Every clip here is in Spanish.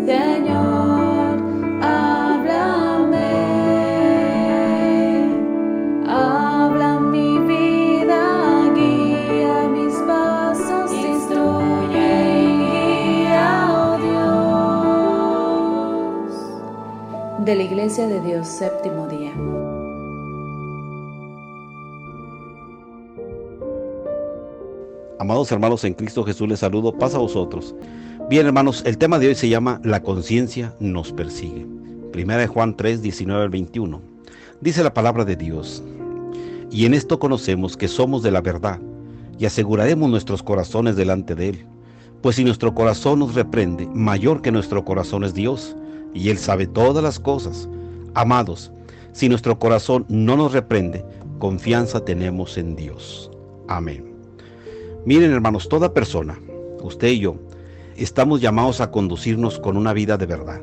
Señor, háblame. Habla mi vida, guía mis pasos, instruye y guía, oh Dios. De la Iglesia de Dios, séptimo día. Amados hermanos en Cristo Jesús, les saludo, paz a vosotros. Bien, hermanos, el tema de hoy se llama La conciencia nos persigue. Primera de Juan 3, 19 al 21. Dice la palabra de Dios: y en esto conocemos que somos de la verdad, y aseguraremos nuestros corazones delante de Él. Pues si nuestro corazón nos reprende, mayor que nuestro corazón es Dios, y Él sabe todas las cosas. Amados, si nuestro corazón no nos reprende, confianza tenemos en Dios. Amén. Miren, hermanos, toda persona, usted y yo, estamos llamados a conducirnos con una vida de verdad.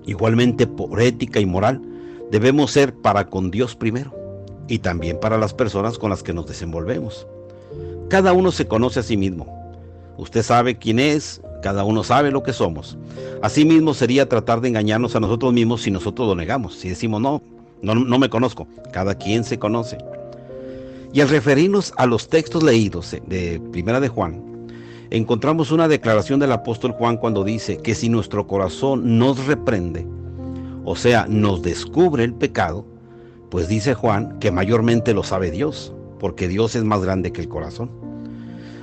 Igualmente, por ética y moral, debemos ser para con Dios primero y también para las personas con las que nos desenvolvemos. Cada uno se conoce a sí mismo. Usted sabe quién es, cada uno sabe lo que somos. Asimismo sería tratar de engañarnos a nosotros mismos si nosotros lo negamos. Si decimos no me conozco, cada quien se conoce. Y al referirnos a los textos leídos de Primera de Juan, encontramos una declaración del apóstol Juan cuando dice que si nuestro corazón nos reprende, o sea, nos descubre el pecado, pues dice Juan que mayormente lo sabe Dios, porque Dios es más grande que el corazón.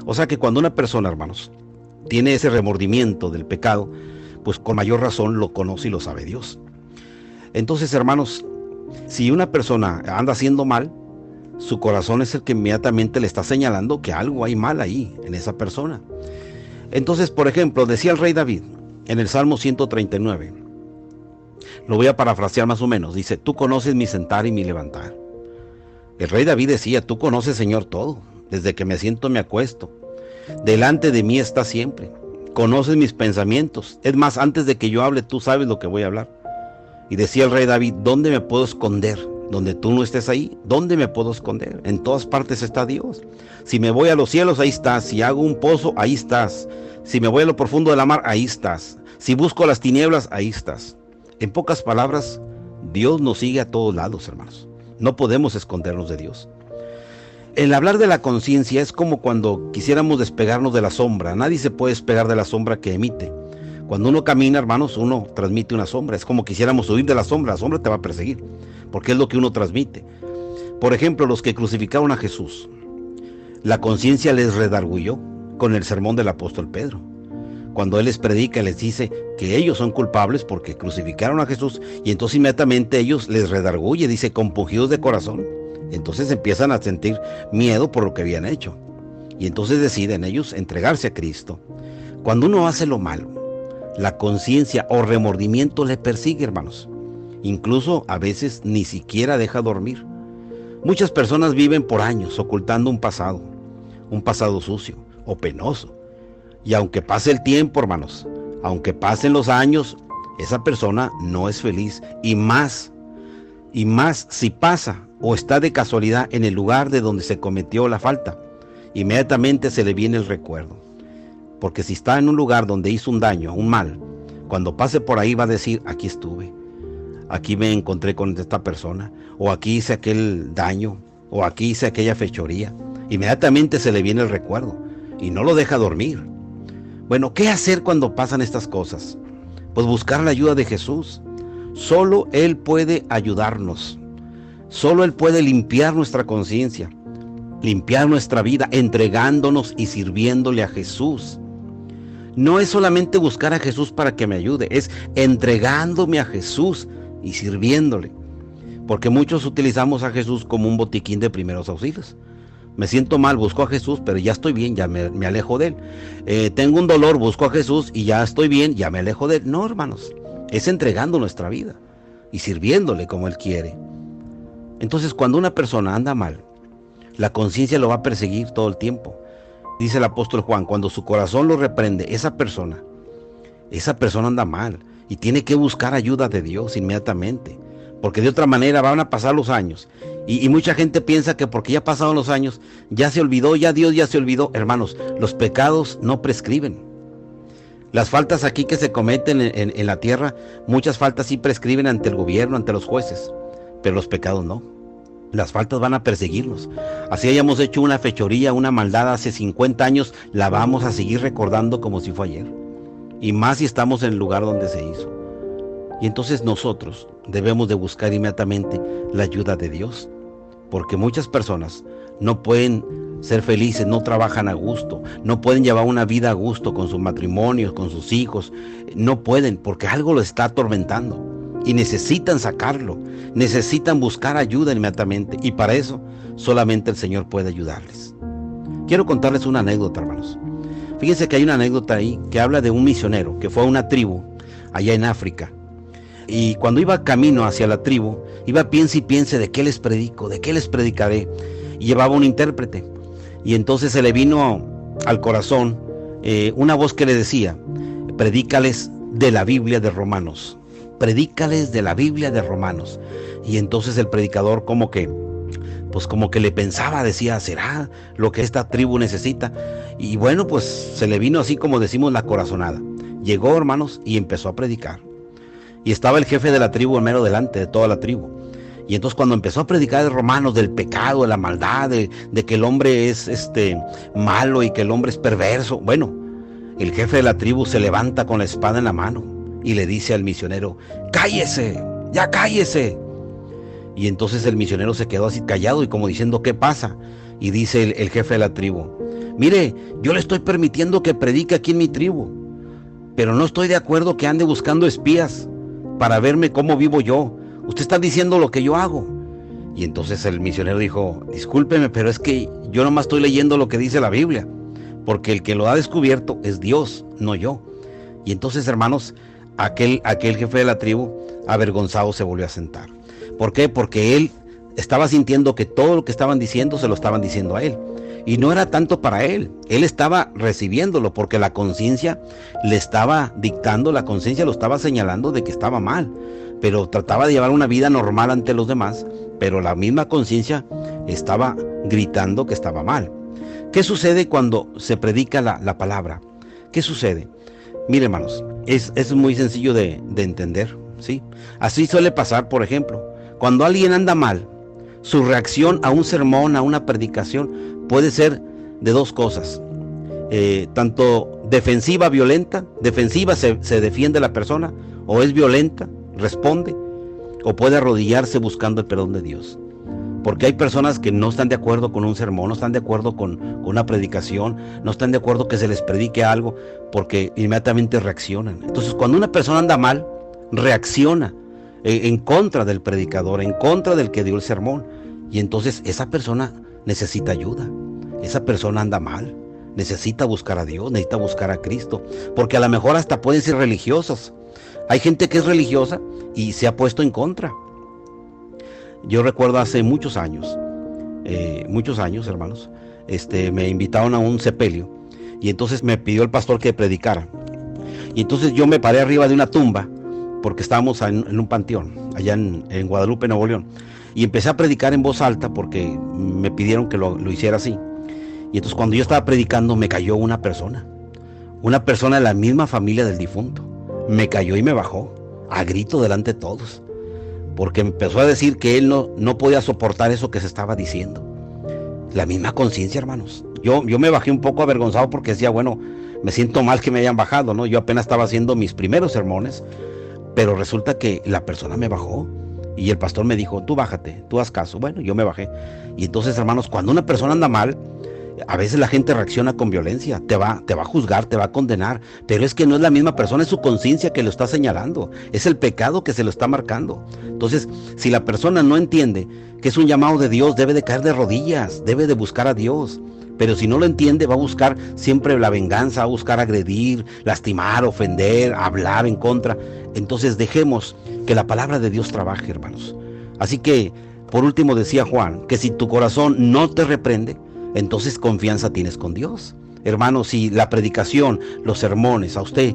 O sea que cuando una persona, hermanos, tiene ese remordimiento del pecado, pues con mayor razón lo conoce y lo sabe Dios. Entonces, hermanos, si una persona anda haciendo mal, su corazón es el que inmediatamente le está señalando que algo hay mal ahí en esa persona. Entonces, por ejemplo, decía el rey David en el Salmo 139, lo voy a parafrasear más o menos, dice: tú conoces mi sentar y mi levantar. El rey David decía: tú conoces, Señor, todo, desde que me siento me acuesto, delante de mí está siempre, conoces mis pensamientos, es más, antes de que yo hable tú sabes lo que voy a hablar. Y decía el rey David: ¿dónde me puedo esconder? Donde tú no estés ahí, ¿dónde me puedo esconder? En todas partes está Dios. Si me voy a los cielos, ahí estás. Si hago un pozo, ahí estás. Si me voy a lo profundo de la mar, ahí estás. Si busco las tinieblas, ahí estás. En pocas palabras, Dios nos sigue a todos lados, hermanos. No podemos escondernos de Dios. El hablar de la conciencia es como cuando quisiéramos despegarnos de la sombra. Nadie se puede despegar de la sombra que emite. Cuando uno camina, hermanos, uno transmite una sombra. Es como quisiéramos huir de la sombra te va a perseguir, porque es lo que uno transmite. Por ejemplo, los que crucificaron a Jesús, la conciencia les redarguyó con el sermón del apóstol Pedro. Cuando él les predica, les dice que ellos son culpables porque crucificaron a Jesús, y entonces inmediatamente ellos les redarguye, dice, compungidos de corazón. Entonces empiezan a sentir miedo por lo que habían hecho, y entonces deciden ellos entregarse a Cristo. Cuando uno hace lo malo, la conciencia o remordimiento le persigue, hermanos. Incluso a veces ni siquiera deja dormir. Muchas personas viven por años ocultando un pasado sucio o penoso. Y aunque pase el tiempo, hermanos, aunque pasen los años, esa persona no es feliz. Y más si pasa o está de casualidad en el lugar de donde se cometió la falta, inmediatamente se le viene el recuerdo. Porque si está en un lugar donde hizo un daño, un mal, cuando pase por ahí va a decir: aquí estuve, aquí me encontré con esta persona, o aquí hice aquel daño, o aquí hice aquella fechoría. Inmediatamente se le viene el recuerdo y no lo deja dormir. Bueno, ¿qué hacer cuando pasan estas cosas? Pues buscar la ayuda de Jesús. Solo Él puede ayudarnos. Solo Él puede limpiar nuestra conciencia, limpiar nuestra vida, entregándonos y sirviéndole a Jesús. No es solamente buscar a Jesús para que me ayude, es entregándome a Jesús y sirviéndole. Porque muchos utilizamos a Jesús como un botiquín de primeros auxilios. Me siento mal, busco a Jesús, pero ya estoy bien, ya me alejo de Él. Tengo un dolor, busco a Jesús y ya estoy bien, ya me alejo de Él. No, hermanos, es entregando nuestra vida y sirviéndole como Él quiere. Entonces, cuando una persona anda mal, la conciencia lo va a perseguir todo el tiempo. Dice el apóstol Juan, cuando su corazón lo reprende, esa persona anda mal y tiene que buscar ayuda de Dios inmediatamente, porque de otra manera van a pasar los años Y mucha gente piensa que porque ya pasaron los años, ya se olvidó, ya Dios ya se olvidó. Hermanos, los pecados no prescriben. Las faltas aquí que se cometen en la tierra, muchas faltas sí prescriben ante el gobierno, ante los jueces, pero los pecados no. Las faltas van a perseguirnos. Así hayamos hecho una fechoría, una maldad hace 50 años, la vamos a seguir recordando como si fue ayer. Y más si estamos en el lugar donde se hizo. Y entonces nosotros debemos de buscar inmediatamente la ayuda de Dios. Porque muchas personas no pueden ser felices, no trabajan a gusto, no pueden llevar una vida a gusto con sus matrimonios, con sus hijos. No pueden porque algo lo está atormentando. Y necesitan sacarlo, necesitan buscar ayuda inmediatamente. Y para eso solamente el Señor puede ayudarles. Quiero contarles una anécdota, hermanos. Fíjense que hay una anécdota ahí que habla de un misionero que fue a una tribu allá en África. Y cuando iba camino hacia la tribu, iba piense y piense de qué les predico, de qué les predicaré. Y llevaba un intérprete. Y entonces se le vino al corazón una voz que le decía: predícales de la Biblia de Romanos. Predícales de la Biblia de Romanos. Y entonces el predicador como que le pensaba, decía, ¿será lo que esta tribu necesita? Y bueno, pues se le vino así como decimos la corazonada. Llegó, hermanos, y empezó a predicar. Y estaba el jefe de la tribu en mero delante de toda la tribu. Y entonces cuando empezó a predicar de Romanos, del pecado, de la maldad, de que el hombre es malo y que el hombre es perverso, bueno, el jefe de la tribu se levanta con la espada en la mano y le dice al misionero: cállese, ya cállese. Y entonces el misionero se quedó así callado y como diciendo: ¿qué pasa? Y dice el jefe de la tribu: mire, yo le estoy permitiendo que predique aquí en mi tribu, pero no estoy de acuerdo que ande buscando espías para verme cómo vivo yo. Usted está diciendo lo que yo hago. Y entonces el misionero dijo: discúlpeme, pero es que yo nomás estoy leyendo lo que dice la Biblia, porque el que lo ha descubierto es Dios, no yo. Y entonces, hermanos, aquel jefe de la tribu, avergonzado, se volvió a sentar. ¿Por qué? Porque él estaba sintiendo que todo lo que estaban diciendo se lo estaban diciendo a él. Y no era tanto para él estaba recibiéndolo porque la conciencia le estaba dictando, la conciencia lo estaba señalando de que estaba mal, pero trataba de llevar una vida normal ante los demás, pero la misma conciencia estaba gritando que estaba mal. ¿Qué sucede cuando se predica la palabra? ¿Qué sucede? Mire, hermanos, es muy sencillo de entender, ¿sí? Así suele pasar, por ejemplo, cuando alguien anda mal, su reacción a un sermón, a una predicación, puede ser de dos cosas. Tanto defensiva, violenta. Defensiva, se defiende la persona, o es violenta, responde, o puede arrodillarse buscando el perdón de Dios. Porque hay personas que no están de acuerdo con un sermón, no están de acuerdo con una predicación, no están de acuerdo que se les predique algo, porque inmediatamente reaccionan. Entonces, cuando una persona anda mal, reacciona en contra del predicador, en contra del que dio el sermón. Y entonces esa persona necesita ayuda. Esa persona anda mal, necesita buscar a Dios, necesita buscar a Cristo, porque a lo mejor hasta pueden ser religiosos. Hay gente que es religiosa y se ha puesto en contra. Yo recuerdo hace muchos años, hermanos, me invitaron a un sepelio y entonces me pidió el pastor que predicara. Y entonces yo me paré arriba de una tumba, porque estábamos en un panteón, allá en Guadalupe, Nuevo León. Y empecé a predicar en voz alta porque me pidieron que lo hiciera así. Y entonces cuando yo estaba predicando me cayó una persona de la misma familia del difunto. Me cayó y me bajó a grito delante de todos, porque empezó a decir que él no podía soportar eso que se estaba diciendo. La misma conciencia, hermanos. Yo me bajé un poco avergonzado porque decía, bueno, me siento mal que me hayan bajado, ¿no? Yo apenas estaba haciendo mis primeros sermones, pero resulta que la persona me bajó. Y el pastor me dijo, tú bájate, tú haz caso. Bueno, yo me bajé. Y entonces, hermanos, cuando una persona anda mal, a veces la gente reacciona con violencia, te va a juzgar, te va a condenar, pero es que no es la misma persona, es su conciencia que lo está señalando, es el pecado que se lo está marcando. Entonces, si la persona no entiende que es un llamado de Dios, debe de caer de rodillas, debe de buscar a Dios. Pero si no lo entiende, va a buscar siempre la venganza, va a buscar agredir, lastimar, ofender, hablar en contra. Entonces dejemos que la palabra de Dios trabaje, hermanos. Así que, por último, decía Juan, que si tu corazón no te reprende, entonces confianza tienes con Dios. Hermano, si la predicación, los sermones, a usted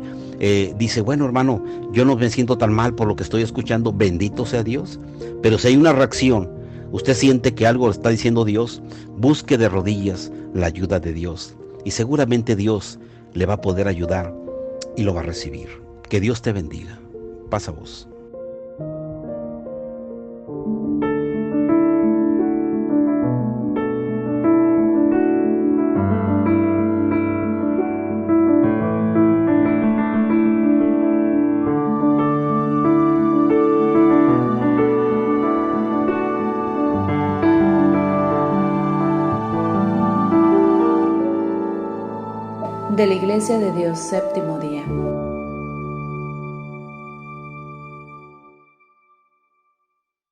dice, bueno, hermano, yo no me siento tan mal por lo que estoy escuchando, bendito sea Dios. Pero si hay una reacción Usted siente que algo le está diciendo Dios, busque de rodillas la ayuda de Dios y seguramente Dios le va a poder ayudar y lo va a recibir. Que Dios te bendiga. Pasa voz. De la Iglesia de Dios, séptimo día.